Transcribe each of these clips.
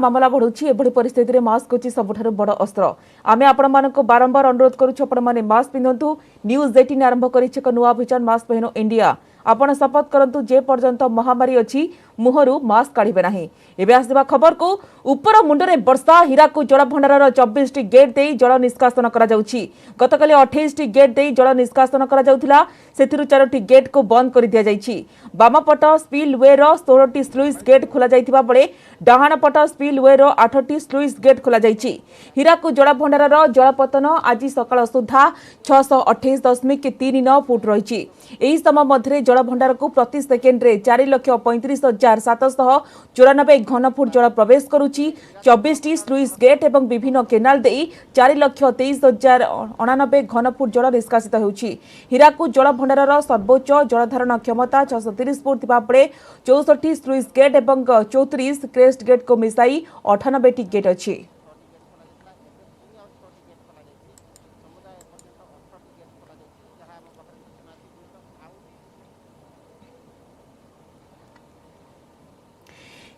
मामला बढ़ुची एभली परिस्थिति में मास्क होची सबुठारु बड़ अस्त्र। आमे आपण मानको बारंबार अनुरोध करूछु आपण माने मास्क पिंधंतु। न्यूज 18 आरंभ करिछि एक नुआ अभियान मास्क पहिनो इंडिया। आपण शपथ करंतु जे पर्यंत महामारी अछि मुहरु मास्क काढिबे नाही। एबे आसबा खबर को ऊपर मुंडरे वर्षा हीराकू जल भंडार 24 टी गेट दे जल निष्कासन करा जाउछि। गतकाली 28 टी गेट दे जल निष्कासन करा जाउथिला सेथिरु 4 टी गेट को बंद कर दिया जाइछि। बामपट स्पिलवे रो 16 टी स्लुइस गेट खोला जाइथिबा बळे डाहाणपट स्पिलवे रो 8 टी स्लुइस गेट खोला जाइछि। हीराकू जल भंडार जलपतन आज सकाळ सुधा 628.39 फुट रहिछि। एही समय मध्ये जल भंडार को प्रति सेकेंड रे 4,35,794 घन फुट जल प्रवेश करुछि। 24 टी स्लुइस गेट एवं विभिन्न केनाल देई 4,23,099 घन फुट जल निष्कासित होउछि। हीराकू जल भंडार सर्वोच्च जलधारण क्षमता 630 फुट थिबा पळे 64 स्लुइस गेट एवं 34 क्रेस्ट गेट को मिसाई 98 टी गेट अछि।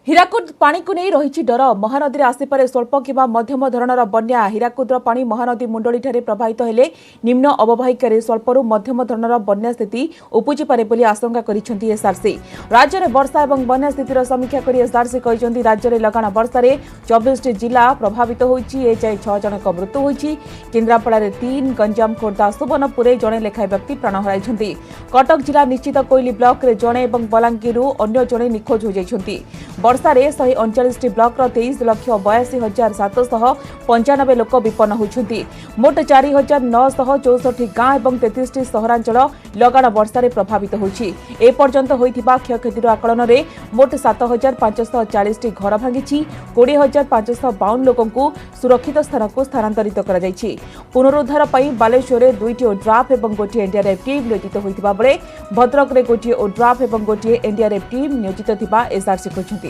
हीराकुद पानी को नहीं रही डर। महानदी आसपारे स्वल्प किंवा मध्यम धरणर बन्या। हीराकुद्र पानी महानदी मुंडली ठारे प्रभावित हेले निम्न अववाहिकार स्वल्परू मध्यम धरणर बन्या स्थिति उपजी पारे बोली आशंका करिसेंती एसआरसी। राज्य में वर्षा और बन्या स्थितिर समीक्षा कर एसआरसी कहते राज्य में लगाण वर्षा 24 जिला प्रभावित होइछि। ए जाय 6 जनक मृत्यु होइछि। केन्द्रापड़ा 3, गंजाम, खोर्धा, सुवर्णपुर जड़े लेखाएं व्यक्ति प्राण हराइछन्ति। कटक जिला निश्चित कोइली ब्लॉक रे जड़े और बलांगीर अन्य जड़े निखोज हो जाइछन्ति। वर्षा 139 ब्लॉक 23,82,795 लोक विपन्न होइछन्ति। मोट 4,964 गाँ और 33 सहरांचल लगाण वर्षा प्रभावित होइछि। ए पर्यंत होइथिबा क्षयक्षतिर आकलन में मोट 7,540 घर भांगी 20,552 लोकंकु सुरक्षित स्थान को स्थानांतरित करा जाइछि। पुनरुद्धार पई बालेश्वर 2टी ओड्राफ और गोटे एनडीआरएफ टीम नियोजित होइथिबा बेले भद्रक रे गोटे ओड्राफ और गोटे एनडीआरएफ टीम नियोजित थिबा एसआरसी कहछन्ति।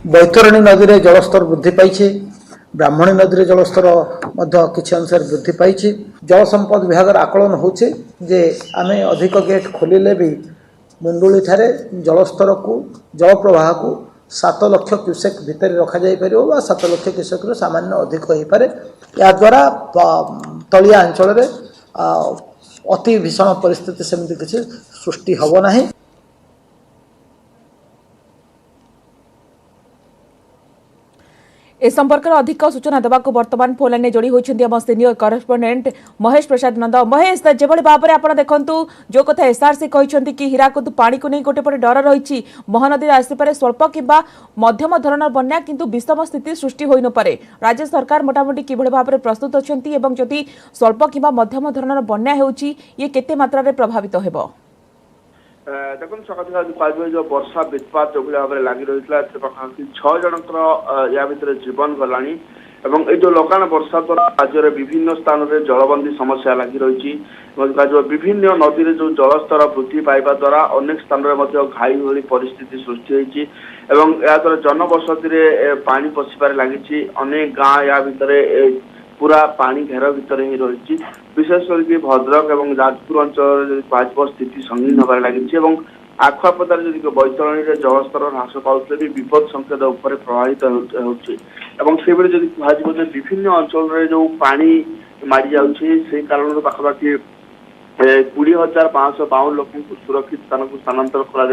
बैतरणी नदी में जलस्तर वृद्धि पाई। ब्राह्मणी नदी में जलस्तर किसी अंश वृद्धि पाई। जल संपद विभाग आकलन होचे जे आमे अधिक गेट खोलिले भी मुंडुली ठारे जलस्तर को जल प्रवाह को 7 लाख क्यूसेक भितर रखा जाई परियो बा 7 लाख क्यूसेक रो सामान्य अधिक होई पारे। या द्वारा तलिया अंचल रे अति भीषण परिस्थिति सेमति किछि सृष्टि हबो नाही। ए संपर्क में अधिक सूचना देवाक वर्तमान फोन लाइन जोड़ी होइछन्ती हम सीनियर करेस्पोंडेंट महेश प्रसाद नंद। महेश जेभली भाव में आपण देखंतु जो कथा एसआरसी कहछन्ती कि हीराकुद पानी को नहीं गोटे पटे डर रही। महानदी आसपारे स्वल्प किंवा मध्यम धरणर बन्या किंतु विषम स्थिति सृष्टि होई न पारे। राज्य सरकार मोटामोटी किभली भाव में प्रस्तुत अछन्ती एवं जदि स्वल्प किंवा मध्यम धरणर बन्या हेउची ये केते मात्रा रे प्रभावित हेबो? देखो सकाल जो वर्षा विस्पात जो भाव में लगी रही है 6 जनकर या भर जीवन गलानी ये जो लगाण वर्षा द्वारा राज्य में विभिन्न स्थान में जलबंदी समस्या लगी रही। जो विभिन्न नदी में जो जलस्तर वृद्धि पाइबा द्वारा अनेक स्थान में घाई भली परिस्थिति सृष्टि होती या द्वारा जनबसती पानी पशिबार लगी। अनेक गाँ या भितर पूरा पानी घेर भितर ही रही। विशेष करके भद्रक और जाजपुर अंचल स्थिति संगीन होबार लगी। आखुआपदार जो बैतरणी जलस्तर ह्रास पाते भी विपद संकेत उपर प्रभावित होती विभिन्न अंचल जो पानी मारी जाऊँगी कारण पाखापाखि 20,552 लोक सुरक्षित स्थान को स्थानांतर कर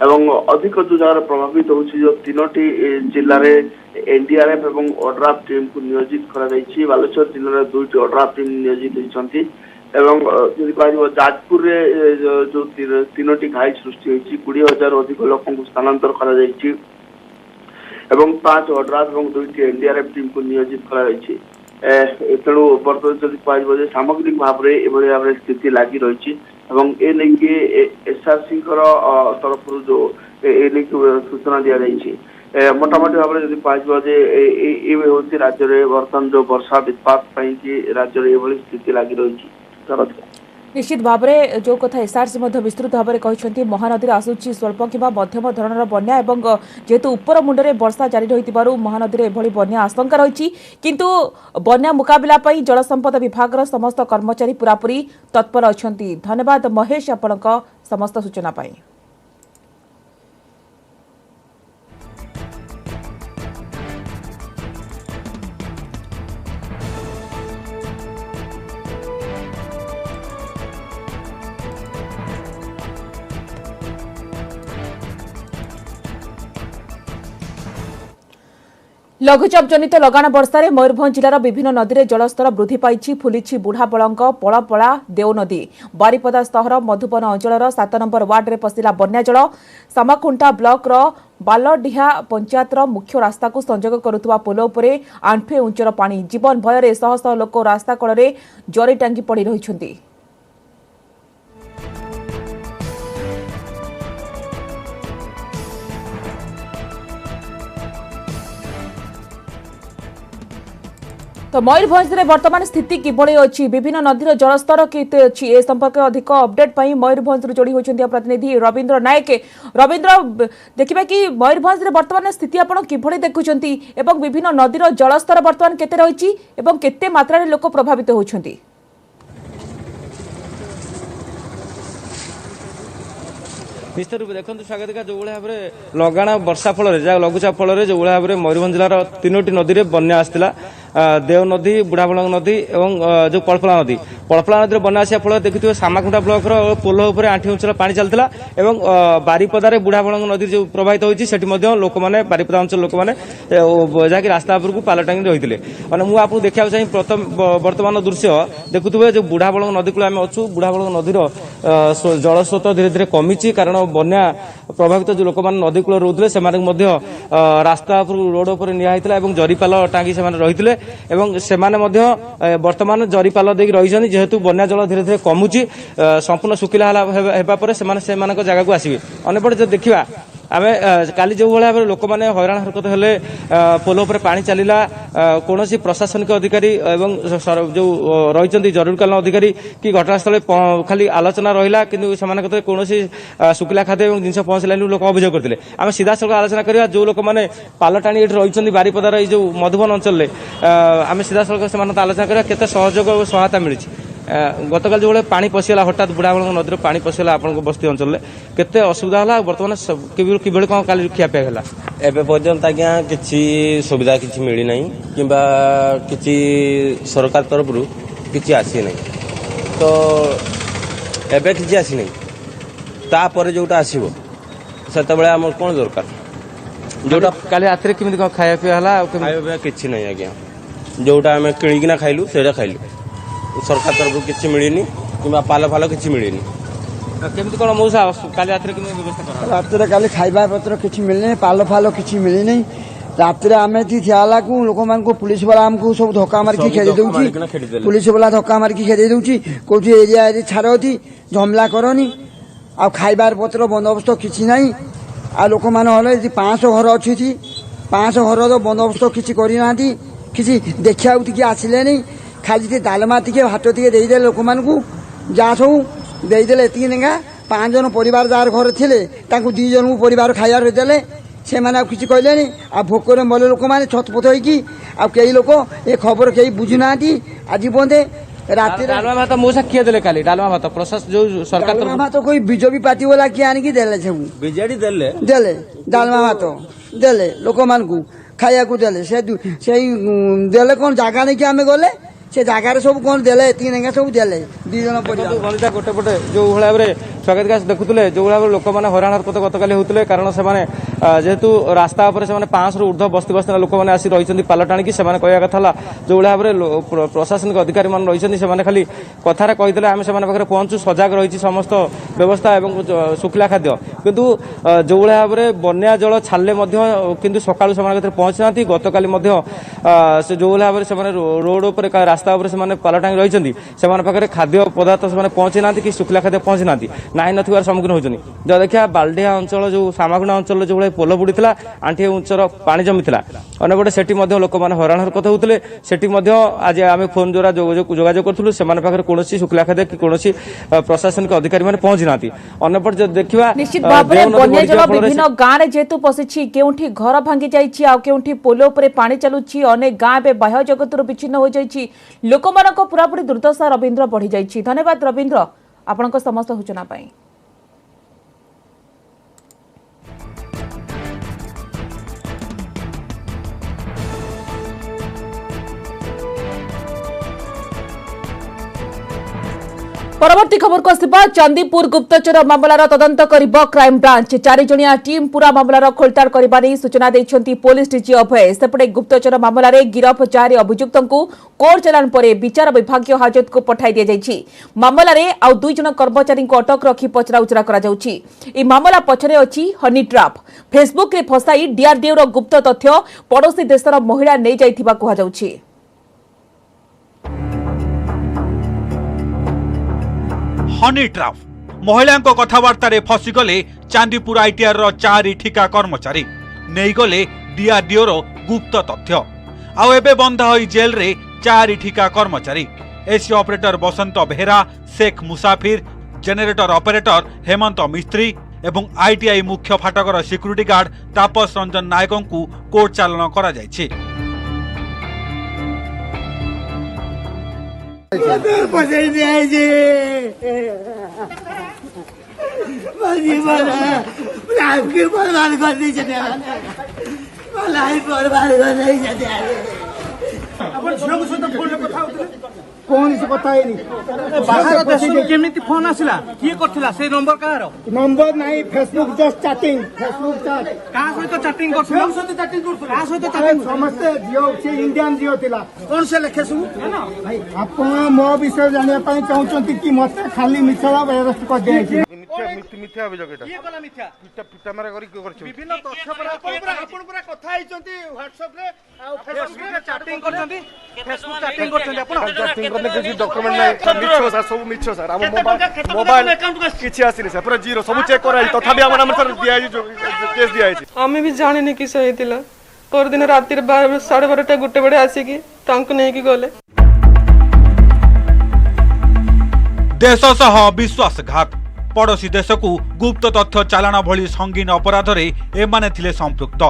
अधिक जो जगह प्रभावित होची जो 3टी जिले में एनडीआरएफ और ओड्राफ टीम को नियोजित कर बालेश्वर जिले में 2टी ओड्राफ टीम नियोजित होती जाजपुर जो 3टी घाई सृष्टि होती 20,000 अधिक लोक स्थानांतर कर 5 ओड्राफ और 2टी एनडीआरएफ टीम को नियोजित कर तेणु बर्तमान जब सामग्रिक भाव में एभली भाव में स्थिति लगी रही एसआरसी तरफ जो सूचना दी जाइए मोटामोटी भाव में कह राज्य में बर्तमान जो वर्षा विस्पात राज्य में स्थिति लगी रही। निश्चित भाव में जो कथा एसआरसी विस्तृत भाव में महानदी आसूची स्वल्प कि मध्यम धरणर बन्या एवं जेहेतु उपर मुंडे वर्षा जारी रही महानदी एभली बन्या आशंका रही किंतु बन्या मुकाबला जल संपद विभाग समस्त कर्मचारी पूरापूरी तत्पर अच्छा। धन्यवाद महेश आपण समस्त सूचना पाई। लघुचाप जनित लगाण वर्षार मयूरभंज जिलार विभिन्न नदी में जलस्तर वृद्धि पाई फुली बुढ़ाबलंग पड़ापड़ा देव नदी बारिपदा सहर मधुबन अंचल 7 नंबर वार्ड में पशिला बन्या जल सामाखुंटा ब्लॉक बालडिहा पंचायत मुख्य रास्ता को संजोग करुवा पोल उपरे आंठुए उंचर पानी जीवन भय शह शह लोक रास्ता कड़े जरी टांगी पड़ी रही। तो मयूरभंज में वर्तमान स्थिति किभली अच्छी विभिन्न नदीर जलस्तर केते अच्छी ए संपर्क अधिक अपडेट पाई मयूरभंज जोड़ी होती प्रतिनिधि रवींद्र नायक। रवींद्र देखिबा कि मयूरभंज में वर्तमान स्थिति आपण किभली देखुचंती एवं विभिन्न नदीर जलस्तर वर्तमान केते रहिछि एवं केते मात्रा रे लोक प्रभावित होउछंती। निश्चित रूप देखो स्वागत जो भाव में लगाण वर्षा फल लघुचाप फल जो भाव में मयूरभंज जिलार 3टी नदी में बन्या आसाला देव नदी बुढ़ाबलंग नदी और जो पड़पला नदी बन्या आसा फल देखिए सामाखुंटा ब्लॉक पोल उपर आंठी उंचल पानी चलता और बारिपदार बुढ़ाबलंग नदी जो प्रभावित होती लोक मैंने बारिपदा अंचल लोक मैंने जहाँकि रास्ता उपरकू पाल टांगी रही है। मुझे आपको देखा चाहिए प्रथम वर्तमान दृश्य देखुए जो बुढ़ाबलंग नदी को आम अच्छू बुढ़ाबलंग नदीर जलस्रोत धीरे धीरे कमी कारण बन्या प्रभावित जो लोक मैंने नदी कूल रोते से रास्ता रोड उपर निया जरीपाल टांगी से रही एवं सेमाने वर्तमान जरीपाल देकी रही जेहेतु बन्या जल धीरे धीरे कमुची संपूर्ण सुखिला होगा से जगह को आसवे अंपटे जो देखा आम काली जो भाव में लोक मैंने हैरान हरकत हेले पोल उपर पानी चलला कौन प्रशासनिक अधिकारी एवं जो रही जरूरकालीन अधिकारी कि घटनास्थल खाली आलोचना रहा कि कौन सुखिला खाद्य और जिन पहुंचला लोक अभियोग करते आम सीधा सड़क आलोचना करवा जो लोक मैंने पाल टाणी रही बारिपदार जो मधुबन अंचल आम सीधा सड़क से आलोचना करवा केते सहयोग और सहायता मिली। गतकाल जो भाई पानी पशिगला हठात बुढ़ाबलंग नदी पानी पशिगला आपण बस्ती अंचल केते असुविधा है बर्तमान किभली कौन काली खियापिया है एबे पर्यंत आज्ञा किसी सुविधा किसी मिली नहीं किंबा किसी सरकार तरफ किसी आसी नहीं तो एबे किसी आसी नहीं तापर जोटा आसीबो सेतबेले आम कौन दरकार जोटा काली रात केमी कौन खाया पिया खाଇବା किसी नहीं आज्ञा जोटा आम किणिकिना खाइलु सेटा खाइलु सरकार तरफ किसी मिलनी कि पाल फाल किसी मिलनी केमती कौन मौसा काली रात व्यवस्था रात काली खाଇବା पत्र किसी मिलनी पाल फाल किसी मिलनी रात आम ठियाला को लोक मान पुलिस वाला आमको सब धक्का मारिकी खेदी दौर पुलिस वाला धक्का मारिकी खेदी दौर कौट एरिया छाड़ झमला करनी आ खाइबार पत्र बंदोबस्त किसी ना आ लोक मैंने 500 घर अच्छी 500 घर बंदोबस्त किसी करना किसी देखा टी आसिले नहीं खाली डालमा टी भात टी देदे लोक मान जहाँ सब देदेले ये नेगा 5 जन परिवार जार घर थे 2 जन को परिवार खाइबार देले से मैंने किसी कहले आ भोकर मले लोक मैंने छतपथ हो कई लोक ये खबर कई बुझुना आज बंदे राति डालमा भात मौसा किए देले काली डालमा भात प्रशासन जो सरकार डालमा भात कोई बीजेपी पार्टी वाला किए आनिकी देले सब बीजेडी देले देले डालमा भात देले लोक मान को खाया को देले से देले कौन जगह नहीं कि आम गले से जगार सब कौन देले ये सब देले 2 जन गणिता गोटे पटे जो भाव में स्वागत गाछ देखुले जो भाव लोक मैंने हैरान हरकत गतकाली होते कारण से जेहेतु रास्ता उपर से 500 ऊर्ध्व बस्ती बस्ती लोक मैंने आसी रही पाल टाणी से कहवा कथा जो भाव में प्रशासनिक अधिकारी मान रही से खाली कथार कहीदे आम से पहुंचू सजग रही समस्त व्यवस्था और सुखिला खाद्य किंतु जो भाव में बन्या जल छाड़े किंतु सकाळु से पहुंची ना गतकाली से जो भाव में रोड उपर रास्ता उपर से पालटांगी रही पाखे खाद्य पदार्थ से पहुंची ना कि शुखला खाद्य पहुंची ना ना नथार सम्मुखीन होती जो देखा बाल्डिया अंचल जो सामागुणा अंचल जो भाई पोल बुड़ी आंठी उंचर पानी जमी अंपटे से लोक मैंने हराण हरकत होते आज आम फोन द्वारा जोगाजोग करूँ से कौन शुखला खाद्य कि कौन प्रशासनिक अधिकारी मैंने पहुंची ना अंपटे देखा निश्चित भाव में बन्या जल विभिन्न गाँव में जेहेतु पशिछि केउठी घर भांगी जाइछि आ केउठी पोलो उपरे पानी चलुछि अनेक गाँ एवं बाह्य जगतरु विच्छिन्न हो जाइछि लोकमानक पूरापूरी दुर्दशा रवींद्र बढ़ी जाइछि। धन्यवाद रवींद्र आपनक समस्त सूचना पाई। परवर्ती खबर को आसिबा चांदीपुर गुप्तचर मामलार तदंत करिब क्राइम ब्रांच 4 जणिया टीम पूरा मामलार खोलताड़ करबा नै सूचना दैछंती पुलिस डीजी अभय। सेपटे गुप्तचर मामलार गिरफ 4 अभियुक्तंकु कोर्ट चालान परे विचार विभागीय हाजत को पठाई दिया जाइछि। मामलार आउ 2 जण कर्मचारी को अटक रखी पचराउचरा करा जाउछि। ई मामला पछरे अछि हनी ट्रैप फेसबुक रे फसाई डीआरडीओ रो गुप्त तथ्य पड़ोसी देशर महिला नै जाइथिबा कुहा जाउछि। हनी ट्राफ महिला कथबार्ता फसीगले चांदीपुर आईटीआर 4 ठिका कर्मचारी नहीं गले डीआरडीओ गुप्त तथ्य आउ एबे बंधा होई जेल रे 4 ठिका कर्मचारी एसी ऑपरेटर बसंत बेहेरा शेख मुसाफिर जेनेरेटर ऑपरेटर हेमंत मिस्त्री एवं आईटीआई मुख्य फाटकर सिक्यूरिटी गार्ड तापस रंजन नायक को कोर्ट चालान करा जायछि। कौन से कथा बाहर केमिति फोन आसिला किए करथिला से नंबर कहार नंबर नहीं Facebook just chatting Facebook chat का सहित चैटिंग करथिला सहित चैटिंग करथिला का सहित चैटिंग समस्त जियो से इंडियन जियो थिला कौन से लिखे सु भाई आपण मो विषय जानिया पई चाहउचंती कि मते खाली मिछला अरेस्ट कर दे मिथ्या अभियोग एटा किए कला मिथ्या पिटा मारा करी करछ विभिन्न तथ्य पर आपण पूरा कथा आइचंती WhatsApp रे आ फेसबुक रे चैटिंग करचंती फेसबुक चैटिंग करचंती आपण चैटिंग करने किसी डॉक्यूमेंट नहीं मिछो सर सब मिछो सर हम मोबाइल किछि आसिनी सर पूरा जीरो सब चेक कराई तथापि हमर नंबर सर दिया जो केस दिया है हमें भी जाने नहीं कि सही थिला पर दिन रात 12:30 गुटे बड़े आसिकी तांको नहीं कि गले देश सह विश्वासघात पड़ोसी देश को गुप्त तथ्य चालाण भली संगीन अपराध रे एमाने थिले संपृक्त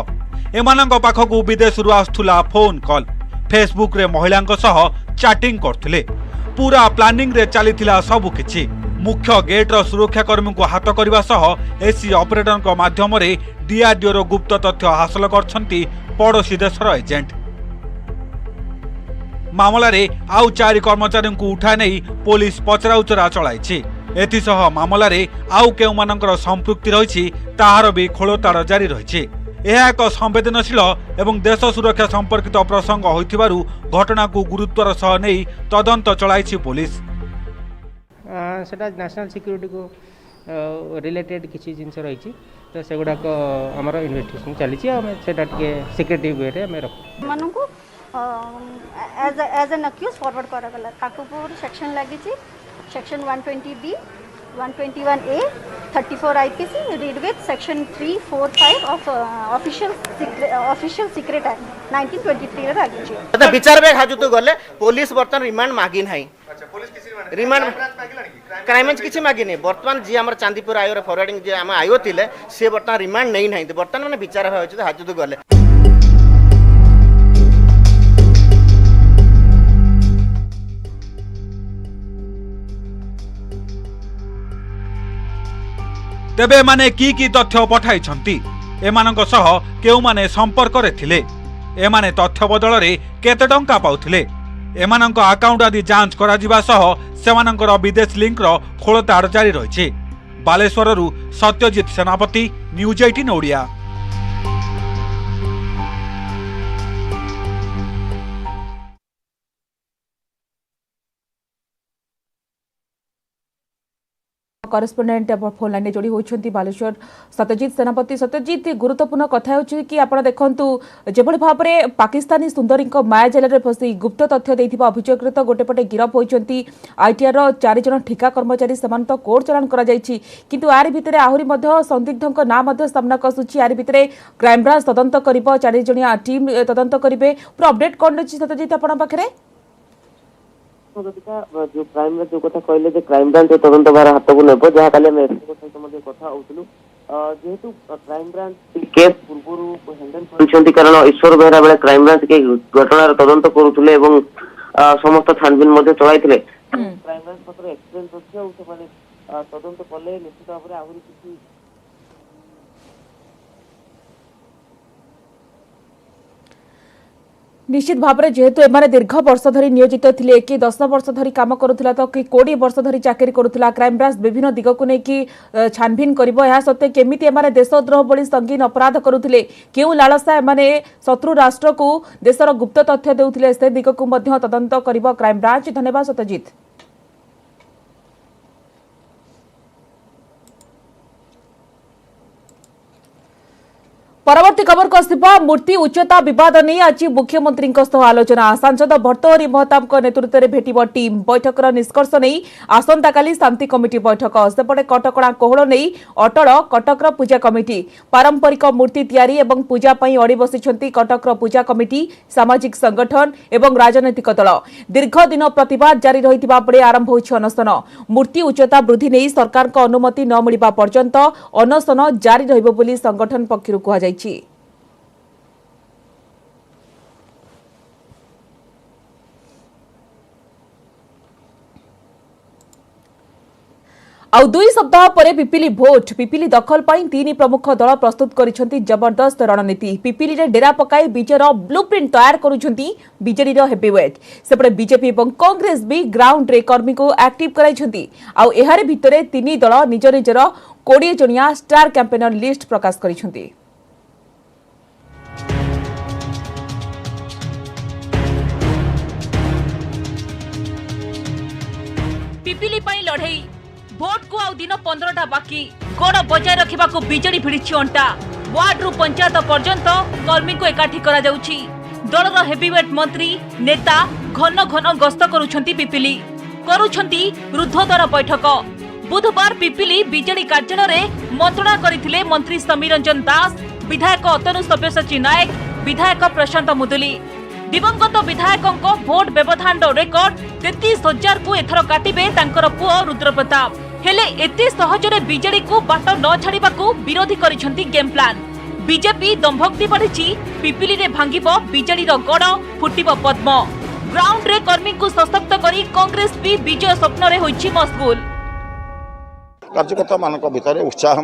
एमानंक पाखकु विदेशरु आसुला फोन कॉल फेसबुक रे महिलांक सह चैटिंग करथिले पूरा प्लानिंग रे चलीथिला सब किछि मुख्य गेट रो सुरक्षाकर्मी को हाथ करबा सह एसी ऑपरेटर को माध्यम रे डीआरडीओ रो गुप्त तथ्य हासिल करछंती पड़ोसी देशर एजेंट मामला रे आउ 4 कर्मचारी को उठा नहीं पुलिस पचराउचरा चलाइछि एथिसह मामला रे आउ केउ मानकर संपृक्ति रहिछि ताहार भी खोलताड़ जारी रहिछि। यह एक संवेदनशील एवं देश सुरक्षा संपर्कित प्रसंग होइथिबारु घटना को गुरुत्वर सह नहीं तदंत चलाइछि पुलिस सेटा नेशनल सिक्यूरिटी को रिलेटेड किछि जिंस रहिछि तो सेगुडा को हमर इन्वेस्टिगेशन चलिछि हम सेटा टिके सिक्रेटिव वे रे हम रख माननको एज एन अक्यूज फॉरवर्ड करा गला ताको पूरा section लागिछि section 120B 121A 34 IPC read with section 345 of official secret act 1923 रे लागिछि तो विचार बे हाजुत गले पुलिस बर्तन रिमांड मागिन है अच्छा पुलिस किसी रिमांड क्राइम ब्रांच किछि मागिन है वर्तमान जी हमर चांदीपुर आयो रे फॉरवर्डिंग जे हम आयो थिले से बर्तन रिमांड नहीं है बर्तन माने विचार होय छै हाजुत गले तेबे माने की तथ्य पठाई छंती एमानंक सह केउ माने संपर्क रे थिले एमाने तथ्य बदल रे केते टंका पाउथिले एमानंक अकाउंट आदि जांच करा जिबा सह सेमानंकर विदेश लिंक रो खोलताड़ जारी रहिछि। बालेश्वर रु सत्यजित सेनापति news 18 Odia. Correspondent phone line जोड़ी होती बालेश्वर सत्यजित सेनापति। सत्यजित, गुरुत्वपूर्ण कथा हो कि आप देखु जो भाव में पाकिस्तानी सुंदरी माया जाल फसी गुप्त तथ्य देथिबा अभियोगत गोटेपटे गिरफ होती आईटीआर 4 जन ठिका कर्मचारी से कोर्ट चालाण किंतु यार भितर आहरी संदिग्धों नाम सामना आसूची। यार भितर क्राइमब्रांच तदंत कर 4 जणिया टीम तदंत करेंगे। पूरा अपडेट कौन रही सत्यजित आप पाखे? जो क्राइम जो कथा कहले क्राइम ब्रांच तदंत भार हाथ को नेब जहाँ काली आम सहित कथा होलु जेहेतु क्राइम ब्रांच केस पूर्व हैंडल कर कारण ईश्वर बेहरा बेले क्राइम ब्रांच के घटनार तदंत करुले समस्त छानबिन चलाई क्राइम ब्रांच पाखे एक्सपीरियंस अच्छे तदंत कले निश्चित भाव में आहरी किसी निश्चित भाव में जेहेतु एमाने दीर्घ वर्ष धरी नियोजित थिले कि 10 वर्ष धरी काम करुला तो कि 20 वर्ष धरी चाकरी करुला क्राइम ब्रांच विभिन्न दिग को लेकिन छानभिन करिबो। या सत्ते केमिति एमाने देशद्रोह भली संगीन अपराध करुले केउ लालसा एमाने शत्रु राष्ट्र को देशर गुप्त तथ्य देउथिले से दिग को मध्य तदंत करिबो क्राइम ब्रांच। धन्यवाद सत्यजित। परवर्ती खबर को आसिबा मूर्ति उच्चता विवाद नहीं आज मुख्यमंत्री आलोचना। सांसद भर्तहरी महताब नेतृत्व में भेटिब टीम बैठकर निष्कर्ष नहीं आसंता काली शांति कमिटी बैठक। सेपटे कटकणा कोहल नहीं अटल कटकर पूजा कमिटी पारंपरिक मूर्ति तैयारी एवं पूजा पई अड़ी बसिछंती कटकर पूजा कमिटी सामाजिक संगठन एवं राजनैतिक दल। दीर्घ दिन प्रतिवाद जारी रहितिबा बेले आरंभ होइछ अनशन। मूर्ति उच्चता वृद्धि नहीं सरकार को अनुमति न मिलिबा पर्यंत अनशन जारी रहिबो बोली संगठन पक्षरु कहा जाय। आउ 2 सप्ताह पर पिपिली भोट पिपिली दखल पाई 3 प्रमुख दल प्रस्तुत करिसेंती जबरदस्त रणनीति। पिपिली रे डेरा पकाई विजयर ब्लूप्रिंट तैयार करुछंती बीजेडी रो हेवीवेट। सेपटे बीजेपी और कांग्रेस भी ग्राउंड रे कर्मी को एक्टिव कराइछंती। आउ एहारे भितरे 3 दल निज निजर 20 जणिया स्टार कैंपेनर लिस्ट प्रकाश करिछंती। पिपिली पाई लड़ाई भोट को आउ दिन 15टा बाकी गड़ बजाय रखा बीजेडी भिड़ी अंटा। वार्ड रु पंचायत पर्यंत कर्मी को एकाठी करा जाउछि। दलर हेवीवेट मंत्री नेता घन घन गस्त करुछंती पिपिली करुछंती रुद्धदर बैठक। बुधवार पिपिली बीजेडी कार्यालय में मंत्रणा करथिले मंत्री समीर रंजन दास, विधायक अतनु सब्यसाची नायक, विधायक प्रशांत मुदुली। दिवंगत विधायकों भोट व्यवधान रेकर्ड 33,000 को एथर काटिबे तांकर पुओ रुद्रप्रताप। हेले एते सहजरे बीजेडी को बाट न छाड़िबा को विरोधी करिसंती गेम प्लान। बीजेपी दंभक्ति बढ़िछि पिपिली रे भांगिबो बीजेडी रो गड़ फुटिबो पद्म। ग्राउंड रे कर्मी को सशक्त करी कांग्रेस भी विजय स्वप्न रे होइछि मशगुल। कार्यकर्ता मान भितर उत्साह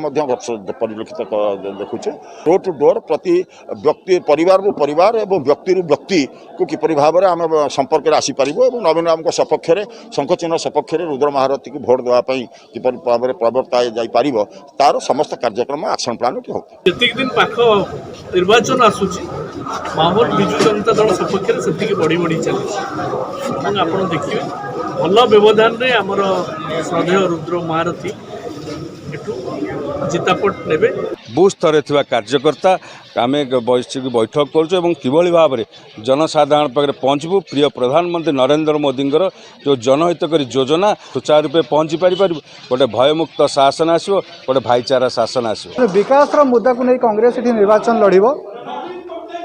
परिलक्षित देखुचे। डोर टू डोर प्रति व्यक्ति परिवार रु परिवार और व्यक्ति रु व्यक्ति को किपरि भाव में आम संपर्क आसीपर और नवीन राम सपक्ष शंखचिन्ह सपक्ष रुद्र महारथी को भोट देवाई किपरि भाव में प्रवर्ता जापर तार समस्त कार्यक्रम एक्शन प्लान हो। दिन पाख निर्वाचन आसूची माहौल विजु जनता दल सपक्ष से बढ़ी बढ़ी चली आप देखिए भल व्यवधान में आमर श्रद्धेय रुद्र महारथी जितापट नेबे। बूथ स्तर थिबा कार्यकर्ता आम बैठक करूँ किभली भाव में जनसाधारण पाखे पहुँचबू। प्रिय प्रधानमंत्री नरेंद्र मोदी जो जनहितकारी योजना सुचारू रूपे पहुँची पारि गोटे भयमुक्त शासन आसो गोटे भाईचारा शासन आसो। विकास मुद्दा को नहीं कांग्रेस ये निर्वाचन लड़ब।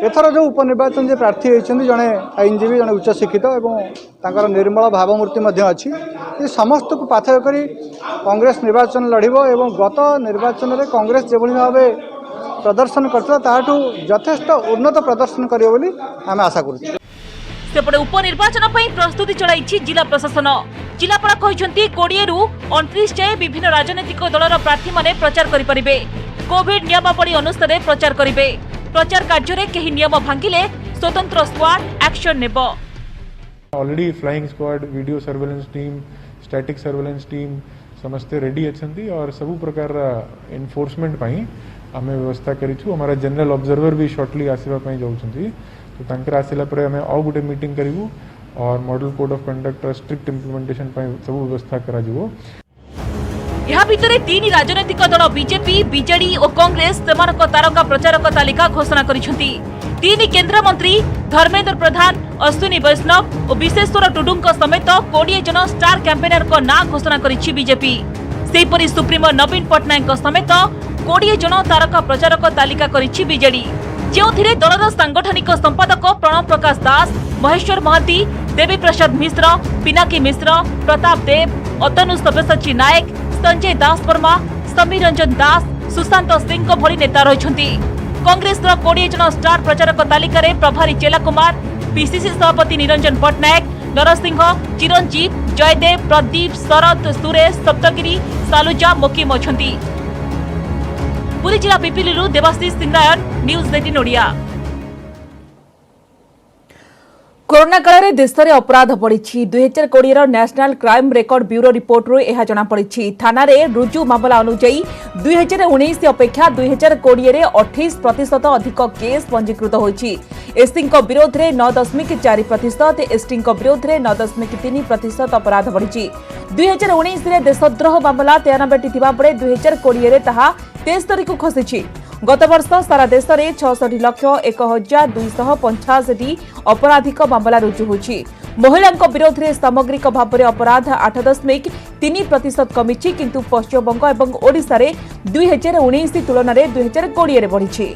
एथर जो उपनिर्वाचन जे प्रार्थी होती जड़े आईनजीवी जड़े उच्च शिक्षित और निर्मल भावमूर्ति अच्छी ये समस्त को पाथय कर कांग्रेस निर्वाचन लड़ब। गत निर्वाचन में कांग्रेस जो भाव प्रदर्शन करता यथेष्ट उन्नत प्रदर्शन कर आशा करूँ। सेपटे उपनिर्वाचन प्रस्तुति चलाई जिला प्रशासन। जिलापाल कहते 20 रु 29 जाए विभिन्न राजनैतिक दलर प्रार्थी माने प्रचार करें। कोविड नियमावली अनुसार प्रचार करेंगे। प्रचार कार्य रे केही नियम भांगिले स्वतंत्र स्क्वाड एक्शन नेब। Already flying squad, video surveillance team, static surveillance team समस्ते रेडी अच्छी और सब प्रकार एनफोर्समेंट आम व्यवस्था करूँ। हमारा जनरल ऑब्जर्वर भी शॉर्टली आसवाई जाऊँगी तो तंकर आसला आम आउ गोटे मीटिंग करूँ और model code of conduct strict implementation सब व्यवस्था करा। यह भितर तीन राजनैतिक दल बीजेपी बीजेडी और कांग्रेस सेमानक तारका प्रचारक तालिका घोषणा करिसेंती। तीन केंद्र मंत्री धर्मेंद्र प्रधान अश्विनी वैष्णव और विशेश्वर टुडू समेत 20 जन स्टार कैंपेनर को ना घोषणा करिछि बीजेपी। सेहीपरि सुप्रीमो नवीन पट्टनायक समेत 20 जन तारका प्रचारक तालिका करिछि बीजेडी, जो दलर सांगठनिक संपादक प्रणव प्रकाश दास, महेश्वर महांती, देवी प्रसाद मिश्र, पिनाकी मिश्र, प्रताप देव, अतनु सब्यसाची नायक, संजय दास वर्मा, समीर रंजन दास, सुशांत सिंह भली नेता रहिछन्ति। कांग्रेस 20 जन स्टार प्रचारक तालिका रे प्रभारी चेला कुमार, पीसीसी सभापति निरंजन पट्टनायक, नरसिंह, चिरंजीव, जयदेव, प्रदीप, शरद, सुरेश, सप्तगिरी, सालुजा मोकिम अछन्ति। पुरी जिला पिपिलिरू देवाशीष सिंगरायन, न्यूज 18 ओडिया। कोरोना काल में देश में अपराध बढ़ी। 2020 national crime record bureau report यह जमापड़ी। थाना रे रुजु मामला अनुଯାयी 2019 अपेक्षा 2020 रे 28% अधिक केस पंजीकृत होईछि। एसटी विरोध में 9.4%, एसटी विरोध में 9.3% अपराध बढ़ी। 2019 रे देशद्रोह मामला 93टी थिबा बेले 2020 रे ताहा 73 को खसिछि। गत वर्ष सारा देश में 66,01,285 आपराधिक मामला रुजु होछि। महिला विरोध में सामग्रिक भाव में अपराध 8.3% कमी, किंतु पश्चिमबंग और ओडिशा रे 2019 तुलन में 2020 रे बढ़ी।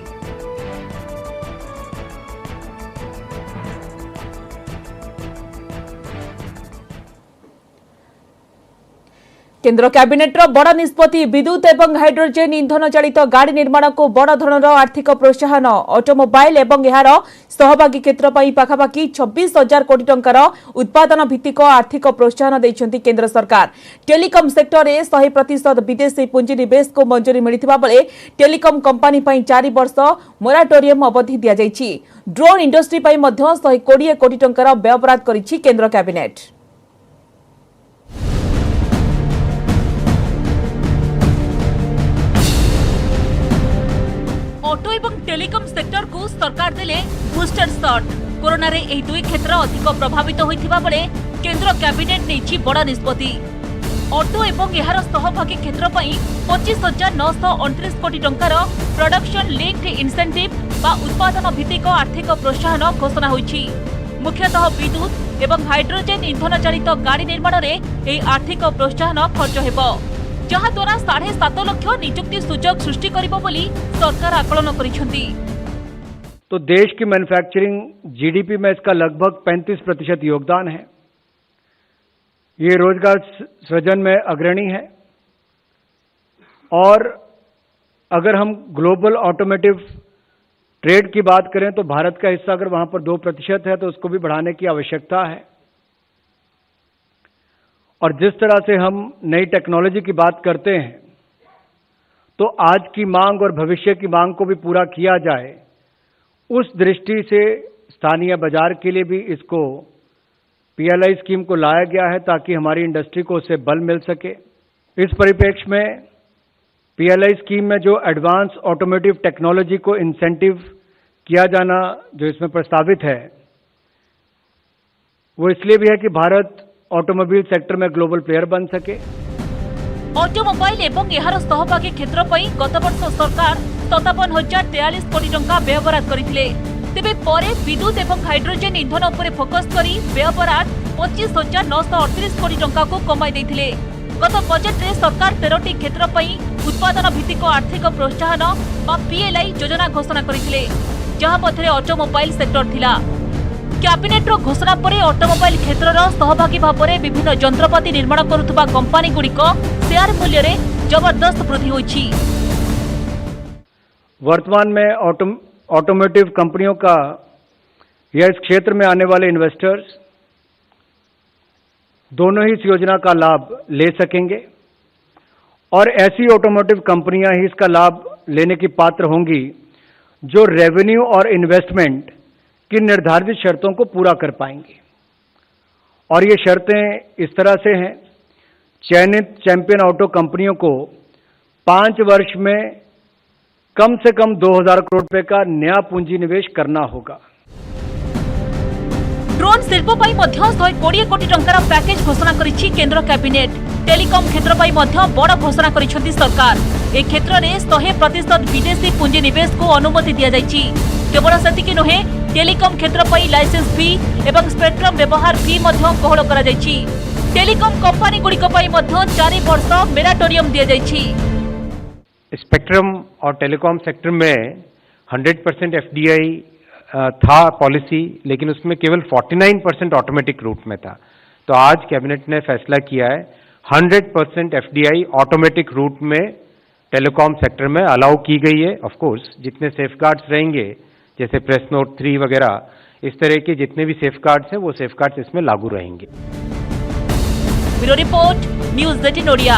केंद्र कैबिनेट बड़ निष्पत्ति। विद्युत एवं हाइड्रोजेन इंधन चालित गाड़ी निर्माण को बड़ धरणर आर्थिक प्रोत्साहन। ऑटोमोबाइल एवं यार सहभागी क्षेत्र पर पाखापाखि 26,000 कोटी टंकार उत्पादन भित्तिक आर्थिक प्रोत्साहन देइछन्ति केंद्र सरकार। टेलीकॉम सेक्टर में 100% विदेशी पुंजी निवेश को मंजूरी मिलिथिबा बेले टेलीकॉम कंपनी पर 4 वर्ष मोराटोरियम अवधि दिया जाइछि। ड्रोन इंडस्ट्री पर 120 कोटी टंकार व्ययबराद करिछि केंद्र कैबिनेट। ऑटो एवं टेलीकॉम सेक्टर को सरकार देले बूस्टर शॉट। कोरोना रे एही दुई क्षेत्र अधिक प्रभावित होइथिबा बेले केंद्र कैबिनेट नेछि बड़ा निष्पत्ति। ऑटो एवं यार सहभागी क्षेत्र पई 25,929 कोटी टंकार प्रोडक्शन लिंक्ड इंसेंटिव बा उत्पादन भित्तिक आर्थिक प्रोत्साहन घोषणा होइछि। मुख्यतः विद्युत एवं हाइड्रोजेन इंधन चालित गाड़ी निर्माण रे एही आर्थिक प्रोत्साहन खर्च हेबो, जहाँ द्वारा 7.5 लाख नियुक्ति सुजोग सृष्टि करिबो बोली सरकार आकलन करिसेंति। तो देश की मैन्युफैक्चरिंग जीडीपी में इसका लगभग 35% योगदान है। ये रोजगार सृजन में अग्रणी है। और अगर हम ग्लोबल ऑटोमेटिव ट्रेड की बात करें तो भारत का हिस्सा अगर वहां पर 2% है तो उसको भी बढ़ाने की आवश्यकता है। और जिस तरह से हम नई टेक्नोलॉजी की बात करते हैं तो आज की मांग और भविष्य की मांग को भी पूरा किया जाए, उस दृष्टि से स्थानीय बाजार के लिए भी इसको पीएलआई स्कीम को लाया गया है ताकि हमारी इंडस्ट्री को उससे बल मिल सके। इस परिप्रेक्ष्य में पीएलआई स्कीम में जो एडवांस ऑटोमोटिव टेक्नोलॉजी को इंसेंटिव किया जाना जो इसमें प्रस्तावित है, वो इसलिए भी है कि भारत ऑटोमोबाइल सेक्टर में ग्लोबल प्लेयर बन सके। ऑटोमोबाइल एवं यार सहभागी क्षेत्र पई गत वर्ष सरकार 57,043 कोटी टंका व्ययबराद करथिले। तेबे परे विद्युत एवं हाइड्रोजेन इंधन उपरे फोकस करी व्ययबराद 25,938 कोटी टंका को कमाई दैथिले। गत बजेट रे सरकार 13टी क्षेत्र पई उत्पादन भित्तिक आर्थिक प्रोत्साहन बा पीएलआई योजना घोषणा करथिले, जहां मध्य ऑटोमोबाइल सेक्टर थिला। कैबिनेट घोषणा पर ऑटोमोबाइल क्षेत्र सहभागी भाव में विभिन्न यंत्रपाति निर्माण करुवा कंपानी गुड़िक शेयर मूल्य में जबरदस्त वृद्धि होइछि। वर्तमान में ऑटोमोटिव कंपनियों का या इस क्षेत्र में आने वाले इन्वेस्टर्स दोनों ही इस योजना का लाभ ले सकेंगे और ऐसी ऑटोमोटिव कंपनियां ही इसका लाभ लेने की पात्र होंगी जो रेवेन्यू और इन्वेस्टमेंट की निर्धारित शर्तों को पूरा कर पाएंगे। और ये शर्तें इस तरह से हैं, चयनित चैंपियन ऑटो कंपनियों को 5 वर्ष में कम से कम 2,000 करोड़ रुपए का नया पूंजी निवेश करना होगा। ड्रोन शिल्प 120 कोटी टंकार पैकेज घोषणा करिछि केंद्र कैबिनेट। टेलिकम क्षेत्र पर बड़ घोषणा करिसेंती सरकार। ए क्षेत्र में 100% विदेशी पुंजी निवेश को अनुमति दिया जायछि। केवल सेतिक नुहे टेलिकम क्षेत्र पर लाइसेंस फी एवं स्पेक्ट्रम व्यवहार फी कोहल करा जायछि। टेलिकम कंपनी गुड़िक 4 वर्ष मेराटोरियम दिया जायछि। स्पेक्ट्रम और टेलीकॉम सेक्टर में 100% एफडीआई था पॉलिसी, लेकिन उसमें केवल 49% ऑटोमेटिक रूट में था। तो आज कैबिनेट ने फैसला किया है 100% एफडीआई ऑटोमेटिक रूट में टेलीकॉम सेक्टर में अलाउ की गई है। ऑफ कोर्स जितने सेफगार्ड्स रहेंगे, जैसे प्रेस नोट 3 वगैरह, इस तरह के जितने भी सेफगार्ड्स हैं वो सेफगार्ड्स इसमें लागू रहेंगे। Bureau report, news 18 Odia.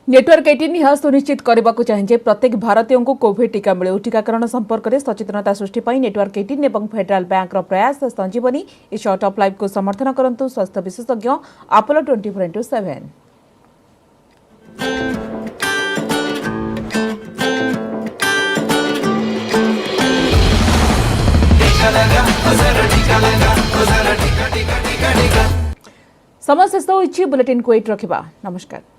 Network 18 यह सुनिश्चित करने को चाहिए प्रत्येक भारतीय को कोविड टीका मिले। टीकाकरण संपर्क में सचेतनता सृष्टि नेटवर्क 18 और फेडरल बैंक प्रयास संजीवनी इस शॉर्ट ऑफ लाइफ को समर्थन करंतु स्वास्थ्य विशेषज्ञ अपोलो 24/7। समय शेष होइछि। बुलेटिन को एट रखिबा। नमस्कार।